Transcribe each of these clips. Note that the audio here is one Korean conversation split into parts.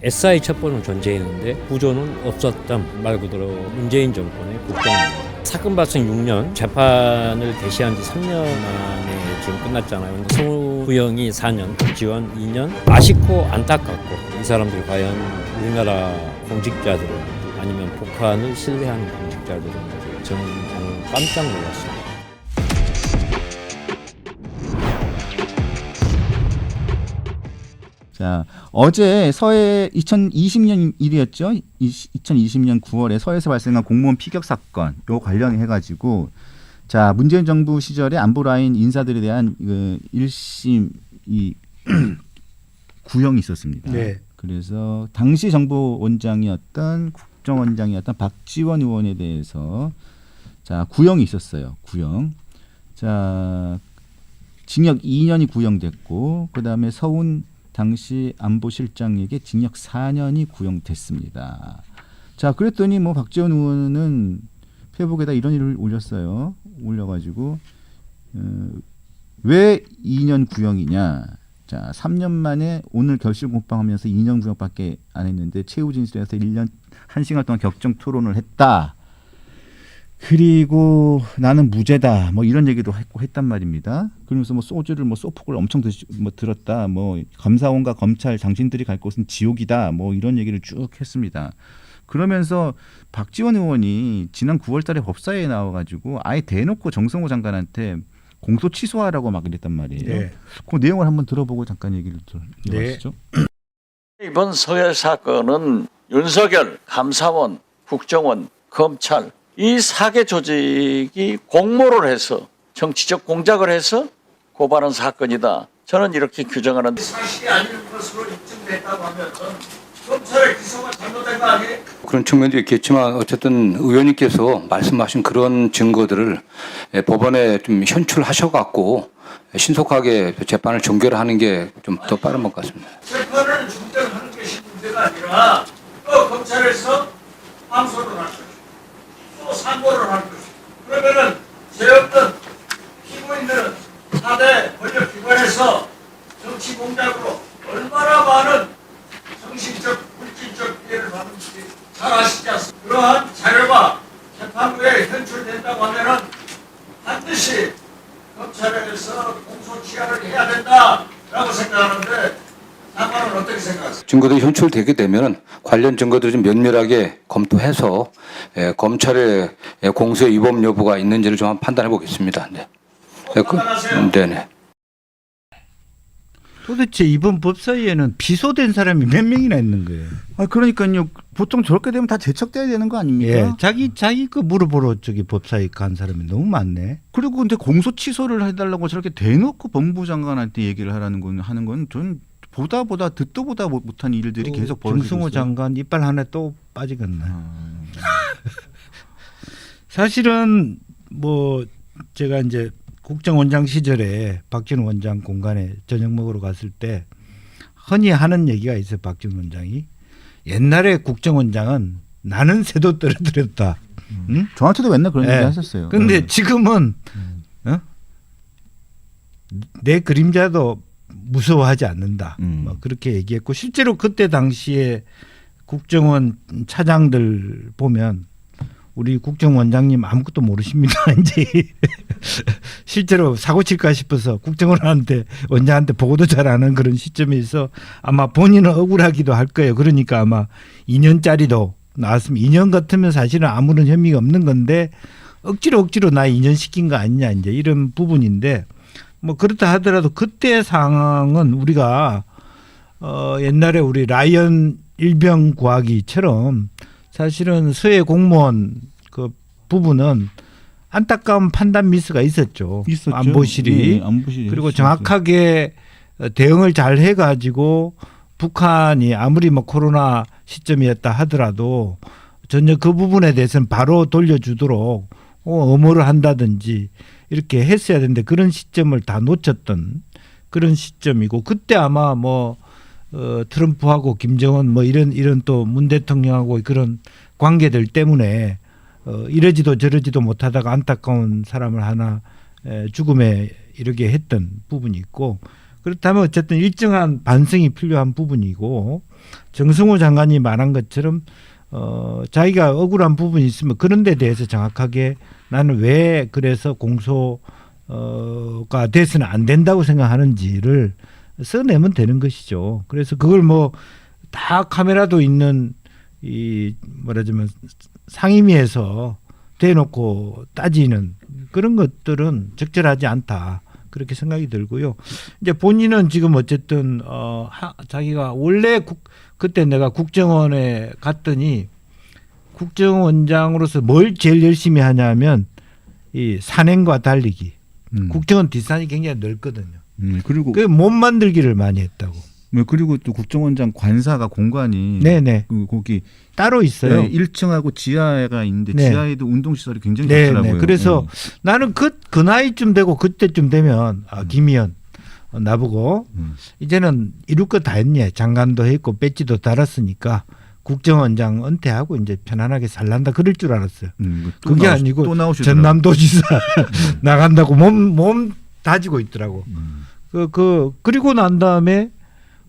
SI 첩보는 존재했는데 구조는 없었던 말 그대로 문재인 정권의 국정입니다. 사건 발생 6년, 재판을 개시한 지 3년 만에 지금 끝났잖아요. 송구영이 4년, 박지원 2년. 아쉽고 안타깝고 이 사람들이 과연 우리나라 공직자들은 아니면 북한을 신뢰하는 공직자들은 저는 오늘 깜짝 놀랐습니다. 자, 어제 서해 2020년 일이었죠. 2020년 9월에 서해에서 발생한 공무원 피격 사건 요 관련해 가지고 자, 문재인 정부 시절에 안보라인 인사들에 대한 그 1심 이 구형이 있었습니다. 네. 그래서 당시 정보원장이었던 국정원장이었던 박지원 의원에 대해서 자, 구형이 있었어요. 구형. 자, 징역 2년이 구형됐고 그다음에 서훈 당시 안보실장에게 징역 4년이 구형됐습니다. 자, 그랬더니 뭐 박지원 의원은 페이북에다 이런 일을 올렸어요. 올려가지고 왜 2년 구형이냐? 자, 3년 만에 오늘 결실 공방하면서 2년 구형밖에 안 했는데 최후 진술에서 1년 1시간 동안 격정 토론을 했다. 그리고 나는 무죄다. 뭐 이런 얘기도 했단 말입니다. 그러면서 뭐 소주를 뭐 소폭을 엄청 들었다. 뭐 감사원과 검찰 당신들이 갈 곳은 지옥이다. 뭐 이런 얘기를 쭉 했습니다. 그러면서 박지원 의원이 지난 9월달에 법사위에 나와가지고 아예 대놓고 정성호 장관한테 공소 취소하라고 막 이랬단 말이에요. 네. 그 내용을 한번 들어보고 잠깐 얘기를 들어보시죠. 이번 서해 사건은 윤석열, 감사원, 국정원, 검찰 이 4개 조직이 공모를 해서 정치적 공작을 해서 고발한 사건이다. 저는 이렇게 규정하는데 사실이 아닌 것으로 입증됐다고 하면 검찰의 기소가 잘못된 거 아니에요? 그런 측면도 있겠지만 어쨌든 의원님께서 말씀하신 그런 증거들을 법원에 좀 현출하셔갖고 신속하게 재판을 종결하는 게 좀 더 빠른 것 같습니다. 재판을 중단하는 것이 문제가 아니라 또 검찰에서 항소를 할 것이고 또 상고를 할 것이고 그러면은 죄 없는 피고인들은 4대 권력기관에서 정치 공작으로 얼마나 많은 정신적, 물질적 피해를 받는지 잘 아시지 않습니까? 그러한 자료가 재판 후에 현출된다고 하면은 반드시 검찰에서 공소 취하를 해야 된다라고 생각하는데 장관은 어떻게 생각하세요? 증거들이 현출되게 되면 관련 증거들을 좀 면밀하게 검토해서 검찰의 공소의 위법 여부가 있는지를 좀 한번 판단해 보겠습니다. 네. 네네. 도대체 이번 법사위에는 비소된 사람이 몇 명이나 있는 거예요? 아, 그러니까요. 보통 저렇게 되면 다 제척돼야 되는 거 아닙니까? 예, 자기 거 물어보러 저기 법사위 간 사람이 너무 많네. 그리고 근데 공소 취소를 해달라고 저렇게 대놓고 법무부 장관한테 얘기를 하는 건 전 보다 듣도 보다 못한 일들이 계속 벌어지고 있어요. 정승호 장관 이빨 하나 또 빠지겠네. 사실은 뭐 제가 이제 국정원장 시절에 박지원 원장 공간에 저녁 먹으러 갔을 때 흔히 하는 얘기가 있어요. 박지원 원장이 옛날에 국정원장은 나는 새도 떨어뜨렸다. 응? 저한테도 맨날 그런 얘기 하셨어요. 근데 지금은 내 그림자도 무서워하지 않는다. 뭐 그렇게 얘기했고 실제로 그때 당시에 국정원 차장들 보면 우리 국정원장님 아무것도 모르십니다. 이제 실제로 사고 칠까 싶어서 국정원한테 원장한테 보고도 잘 안 하는 그런 시점에 있어 아마 본인은 억울하기도 할 거예요. 그러니까 아마 2년짜리도 나왔으면 2년 같으면 사실은 아무런 혐의가 없는 건데 억지로 나 2년 시킨 거 아니냐 이제 이런 부분인데 뭐 그렇다 하더라도 그때 상황은 우리가 옛날에 우리 라이언 일병 구하기처럼 사실은 서해 공무원 그 부분은 안타까운 판단 미스가 있었죠. 안보실이. 네, 안보실이 그리고 정확하게 대응을 잘 해가지고 북한이 아무리 뭐 코로나 시점이었다 하더라도 전혀 그 부분에 대해서는 바로 돌려주도록 엄호를 한다든지 이렇게 했어야 되는데 그런 시점을 다 놓쳤던 그런 시점이고 그때 아마 뭐 트럼프하고 김정은 뭐 이런 또 문 대통령하고 그런 관계들 때문에 이러지도 저러지도 못하다가 안타까운 사람을 하나 죽음에 이르게 했던 부분이 있고 그렇다면 어쨌든 일정한 반성이 필요한 부분이고 정승호 장관이 말한 것처럼 자기가 억울한 부분이 있으면 그런 데 대해서 정확하게 나는 왜 그래서 공소가 돼서는 안 된다고 생각하는지를 써내면 되는 것이죠. 그래서 그걸 뭐 다 카메라도 있는 이 말하자면 상임위에서 대놓고 따지는 그런 것들은 적절하지 않다. 그렇게 생각이 들고요. 이제 본인은 지금 어쨌든 자기가 원래 그때 내가 국정원에 갔더니 국정원장으로서 뭘 제일 열심히 하냐면 이 산행과 달리기. 국정원 뒷산이 굉장히 넓거든요. 그리고 그 몸 만들기를 많이 했다고. 그리고 또 국정원장 관사가 공간이 네네. 거기 따로 있어요. 네, 1층하고 지하가 있는데 네. 지하에도 운동시설이 굉장히 네, 좋더라고요. 네. 그래서 나는 그 나이쯤 되고 그때쯤 되면 김의원 나보고 이제는 이룰 거 다 했네. 장관도 했고 배지도 달았으니까 국정원장 은퇴하고 이제 편안하게 살란다 그럴 줄 알았어요. 그게 아니고 또 나오시더라고요. 전남도지사 나간다고 몸 다지고 있더라고. 그리고 난 다음에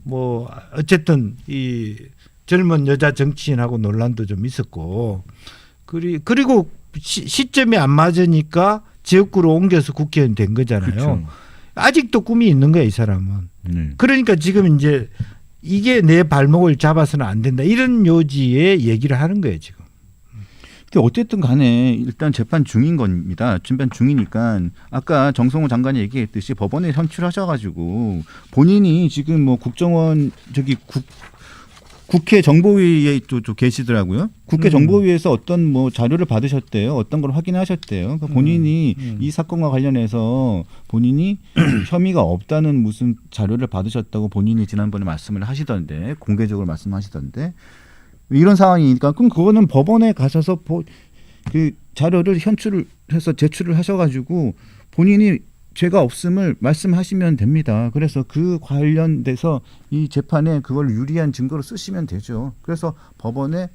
뭐 어쨌든 이 젊은 여자 정치인하고 논란도 좀 있었고 그리고 시점이 안 맞으니까 지역구로 옮겨서 국회의원 된 거잖아요. 그렇죠. 아직도 꿈이 있는 거야 이 사람은. 그러니까 지금 이제 이게 내 발목을 잡아서는 안 된다 이런 요지의 얘기를 하는 거예요 지금. 근데 어쨌든 간에 일단 재판 중인 겁니다. 재판 중이니까 아까 정성호 장관이 얘기했듯이 법원에 선출하셔가지고 본인이 지금 뭐 국정원 국회 정보위에 또 계시더라고요. 국회 정보위에서 어떤 뭐 자료를 받으셨대요. 어떤 걸 확인하셨대요. 그러니까 본인이 이 사건과 관련해서 본인이 혐의가 없다는 무슨 자료를 받으셨다고 본인이 지난번에 말씀을 하시던데 공개적으로 말씀하시던데 이런 상황이니까 그럼 그거는 법원에 가셔서 그 자료를 현출을 해서 제출을 하셔가지고 본인이 죄가 없음을 말씀하시면 됩니다. 그래서 그 관련돼서 이 재판에 그걸 유리한 증거로 쓰시면 되죠. 그래서 법원의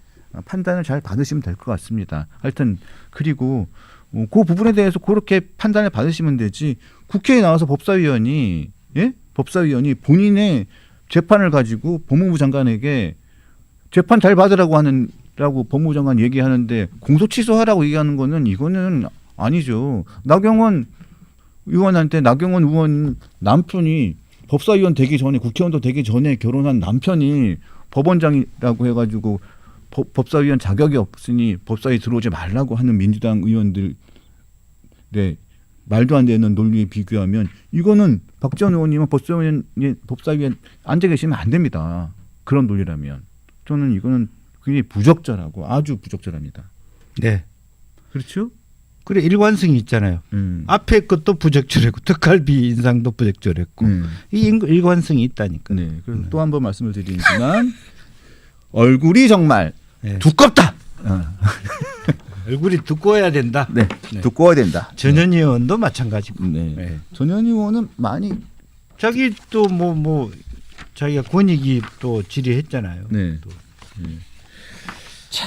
판단을 잘 받으시면 될 것 같습니다. 하여튼 그리고 그 부분에 대해서 그렇게 판단을 받으시면 되지 국회에 나와서 법사위원이 본인의 재판을 가지고 법무부 장관에게 재판 잘 받으라고 라고 법무부 장관 얘기하는데 공소 취소하라고 얘기하는 거는 이거는 아니죠. 나경원 의원 남편이 법사위원 되기 전에 국회의원도 되기 전에 결혼한 남편이 법원장이라고 해가지고 법사위원 자격이 없으니 법사위 들어오지 말라고 하는 민주당 의원들 말도 안 되는 논리에 비교하면 이거는 박 전 의원님은 법사위에 앉아 계시면 안 됩니다. 그런 논리라면 저는 이거는 굉장히 부적절하고 아주 부적절합니다. 네. 그렇죠? 그래 일관성이 있잖아요. 앞에 것도 부적절했고 특활비 인상도 부적절했고 이 일관성이 있다니까. 네. 그래서 또 한 번 말씀을 드리지만 얼굴이 정말 두껍다. 얼굴이 두꺼워야 된다. 네. 두꺼워야 된다. 전현희 의원도 마찬가지고. 네. 전현희 의원은 많이 자기 또 뭐 자기가 권익위 또 질의했잖아요. 네. 자,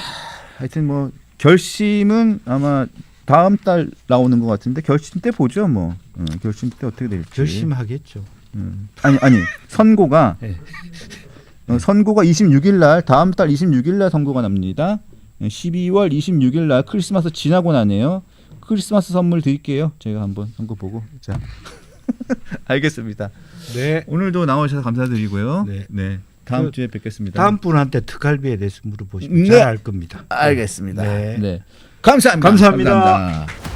하여튼 뭐 결심은 아마 다음 달 나오는 것 같은데 결심 때 보죠 뭐. 결심 때 어떻게 될지. 결심하겠죠. 아니 선고가 네. 선고가 26일 날 다음 달 26일 날 선고가 납니다. 12월 26일 날 크리스마스 지나고 나네요. 크리스마스 선물 드릴게요. 제가 한번 선고 보고. 자. 알겠습니다. 네. 오늘도 나오셔서 감사드리고요. 네. 다음 주에 뵙겠습니다. 다음 분한테 특활비에 대해서 물어보시면 네. 잘 알 겁니다. 알겠습니다. 네. 감사합니다. 감사합니다. 감사합니다.